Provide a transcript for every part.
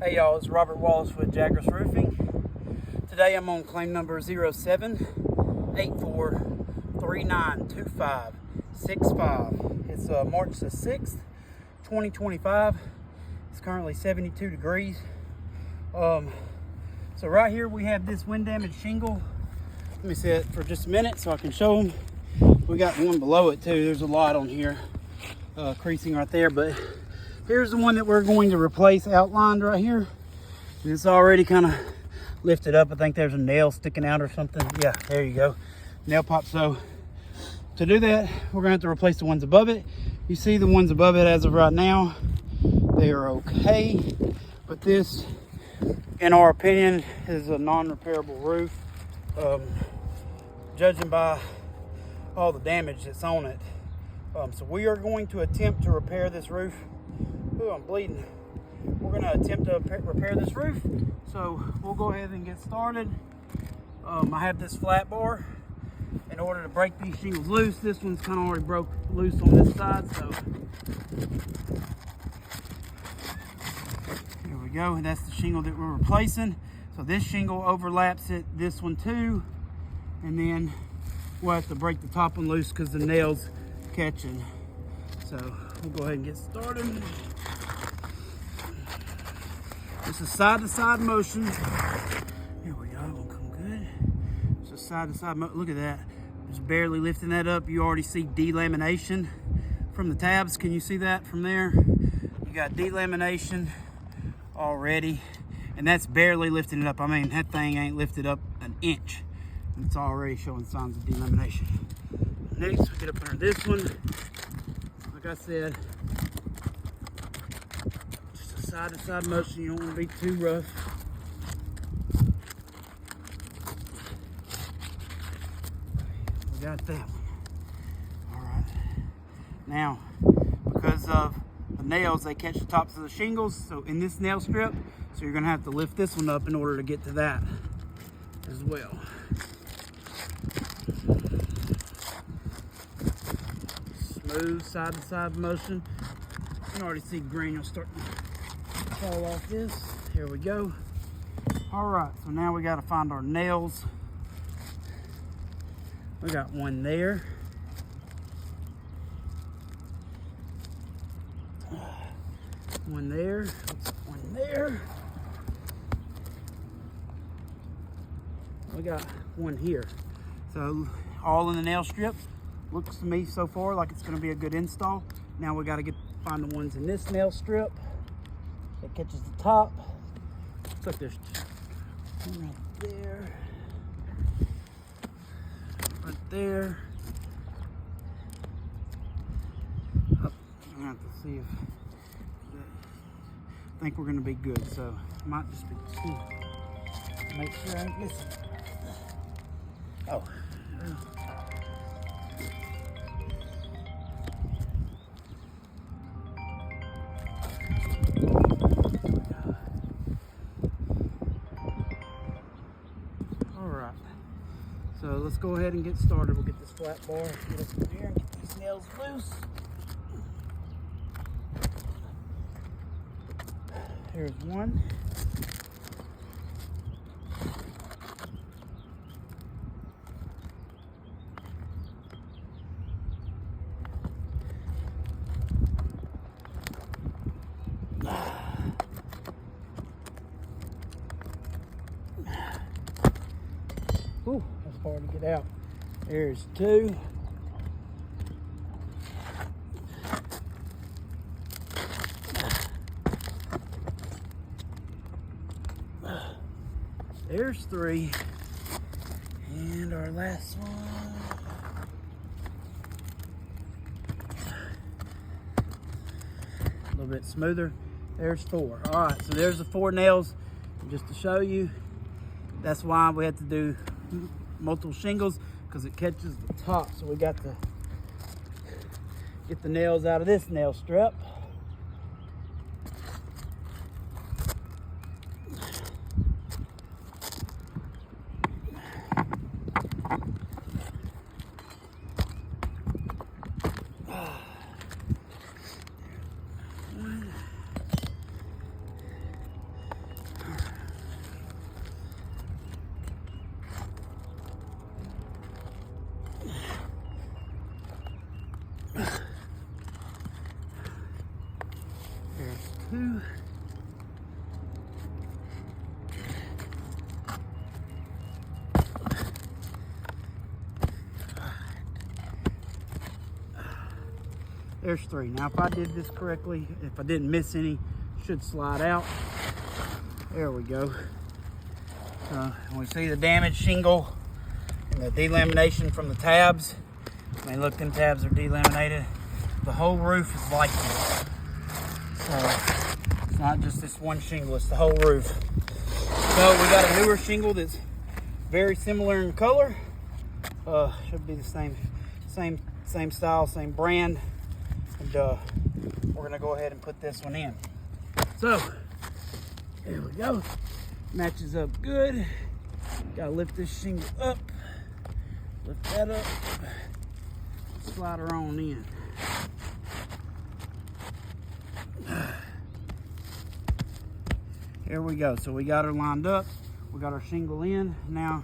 Hey y'all, it's Robert Wallace with Jaggers Roofing. Today I'm on claim number 0784392565. It's March the 6th, 2025. It's currently 72 degrees. So right here we have this wind damaged shingle. Let me set it for just a minute so I can show them. We got one below it too. There's a lot on here, creasing right there, but here's the one that we're going to replace, outlined right here. It's already kind of lifted up. I think there's a nail sticking out or something. Yeah, there you go. Nail pop. So to do that, we're gonna have to replace the ones above it. You see the ones above it as of right now, they are okay. But this, in our opinion, is a non-repairable roof. Judging by all the damage that's on it. So we are going to attempt to repair this roof. Ooh, I'm bleeding. We're going to attempt to repair this roof. So we'll go ahead and get started. I have this flat bar. In order to break these shingles loose, this one's kind of already broke loose on this side. So here we go. And that's the shingle that we're replacing. So this shingle overlaps it, this one too. And then we'll have to break the top one loose because the nail's catching. So we'll go ahead and get started. It's a side-to-side motion. Here we go, it'll come good. It's a side-to-side motion. Look at that. Just barely lifting that up. You already see delamination from the tabs. Can you see that from there? You got delamination already. And that's barely lifting it up. I mean, that thing ain't lifted up an inch. It's already showing signs of delamination. Next, we get up under this one. Like I said, just a side-to-side motion. You don't want to be too rough. We got that one. All right. Now, because of the nails, they catch the tops of the shingles. So in this nail strip, so you're going to have to lift this one up in order to get to that as well. Smooth side-to-side motion. You can already see granules starting to fall off this. Here we go. All right, so now we got to find our nails. We got one there. One there. One there. We got one here. So all in the nail strip. Looks to me so far like it's going to be a good install. Now we got to find the ones in this nail strip that catches the top. Looks like there's one right there, right there. Oh, I'm gonna have to see if I think we're going to be good. So might just be two. Make sure I ain't missing. Oh. So let's go ahead and get started. We'll get this flat bar, get up in here and get these nails loose. Here's one. Ooh, that's hard to get out. There's two. There's three. And our last one. A little bit smoother. There's four. All right, so there's the four nails. Just to show you, that's why we had to do multiple shingles, because it catches the top. So we got to get the nails out of this nail strip. there's 3. Now, if I did this correctly, if I didn't miss any, should slide out. There we go. And we see the damaged shingle and the delamination from the tabs. I mean, look, them tabs are delaminated. The whole roof is like this. So it's not just this one shingle, it's the whole roof. So we got a newer shingle that's very similar in color. Should be the same style, same brand. And we're gonna go ahead and put this one in. So there we go. Matches up good. Gotta lift this shingle up. Lift that up. Slide her on in. Here we go. So we got her lined up. We got our shingle in. Now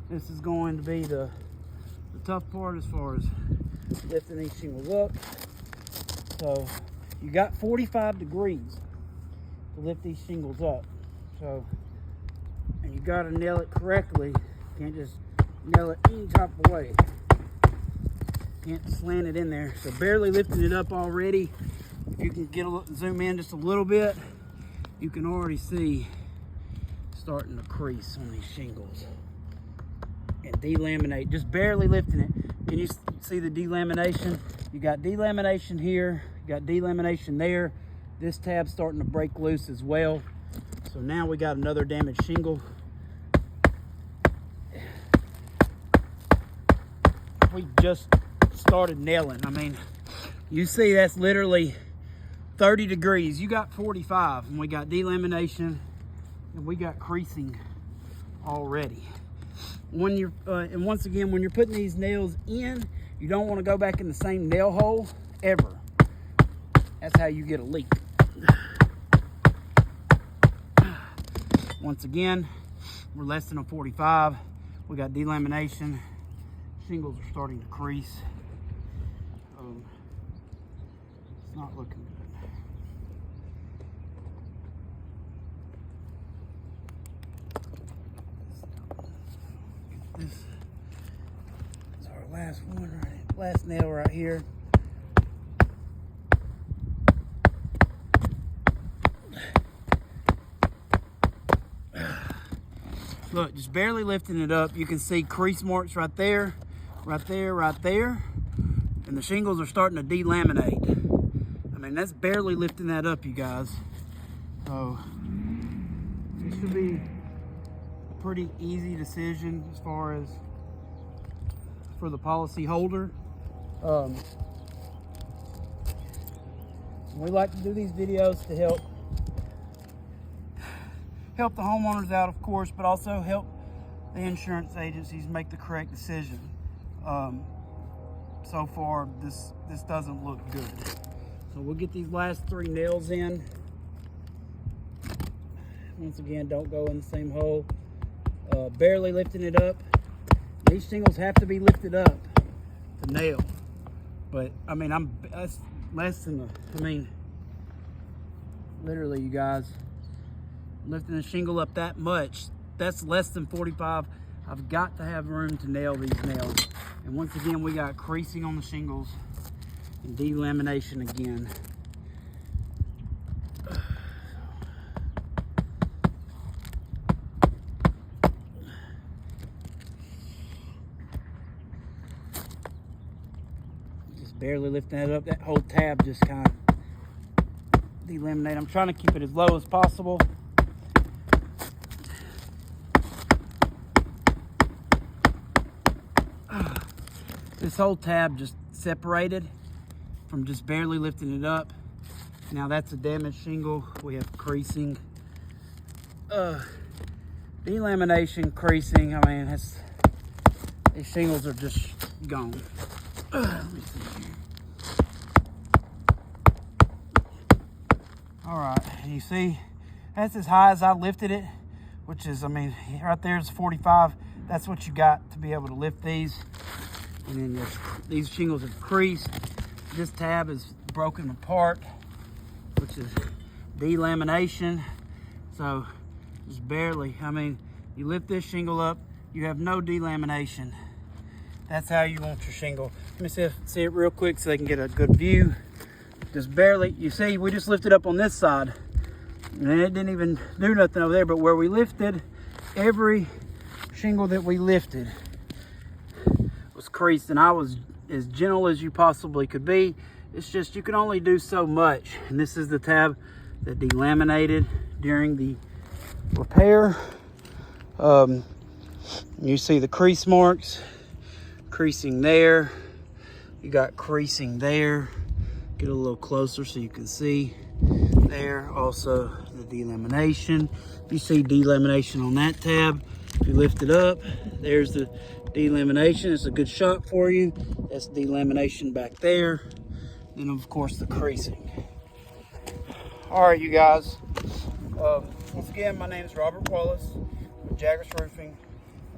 this is going to be the tough part as far as lifting these shingles up. So you got 45 degrees to lift these shingles up. So, and you got to nail it correctly. You can't just nail it any type of way. Can't slant it in there. So barely lifting it up already. If you can get zoom in just a little bit, you can already see starting to crease on these shingles and delaminate. Just barely lifting it. Can you see the delamination? You got delamination here. You got delamination there. This tab's starting to break loose as well. So now we got another damaged shingle. We just started nailing. I mean, you see that's literally 30 degrees. You got 45, and we got delamination, and we got creasing already. When you're, and once again, when you're putting these nails in, you don't want to go back in the same nail hole ever. That's how you get a leak. Once again, we're less than a 45. We got delamination. Shingles are starting to crease. It's not looking good. This is our last one, right? Last nail right here. Look, just barely lifting it up. You can see crease marks right there, right there, right there. And the shingles are starting to delaminate. I mean, that's barely lifting that up, you guys. So, this should be a pretty easy decision as far as for the policy holder. We like to do these videos to help the homeowners out, of course, but also help the insurance agencies make the correct decision. So far, this doesn't look good. So we'll get these last 3 nails in. Once again, don't go in the same hole. Barely lifting it up. These shingles have to be lifted up to nail. But I mean, that's less than literally, you guys, lifting the shingle up that much, that's less than 45. I've got to have room to nail these nails. And once again, we got creasing on the shingles and delamination again. Just barely lifting it up. That whole tab just kind of delaminate. I'm trying to keep it as low as possible. This whole tab just separated from just barely lifting it up. Now that's a damaged shingle. We have creasing, delamination, creasing. I mean, these shingles are just gone. Let me see here. All right, and you see, that's as high as I lifted it, which is, I mean, right there is 45. That's what you got to be able to lift these. And then these shingles have creased. This tab is broken apart, which is delamination. So just barely. I mean, you lift this shingle up, you have no delamination. That's how you want your shingle. Let me see it real quick so they can get a good view. Just barely, you see, we just lifted up on this side and it didn't even do nothing over there, but where we lifted, every shingle that we lifted was creased, and I was as gentle as you possibly could be. It's just, you can only do so much. And this is the tab that delaminated during the repair. You see the crease marks, creasing there. You got creasing there. Get a little closer so you can see there. Also the delamination. You see delamination on that tab. If you lift it up, there's the delamination. It's a good shot for you. That's delamination back there. Then of course the creasing. All right, you guys. Once again, my name is Robert Wallace with Jaggers Roofing.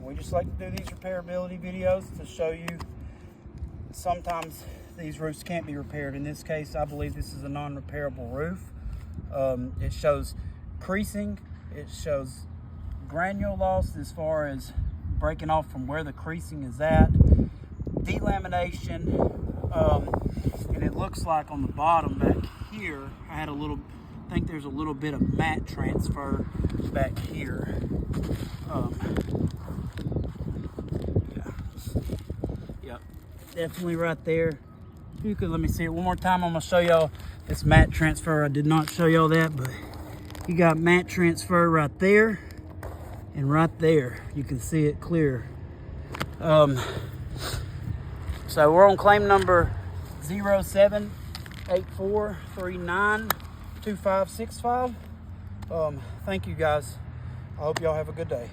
We just like to do these repairability videos to show you sometimes these roofs can't be repaired. In this case, I believe this is a non-repairable roof. It shows creasing. It shows granule loss as far as breaking off from where the creasing is at. Delamination. And it looks like on the bottom back here, I think there's a little bit of mat transfer back here. Yep, definitely right there. You could let me see it one more time. I'm gonna show y'all this mat transfer. I did not show y'all that, but you got mat transfer right there and right there. You can see it clear. So we're on claim number 0784392565. Thank you guys. I hope y'all have a good day.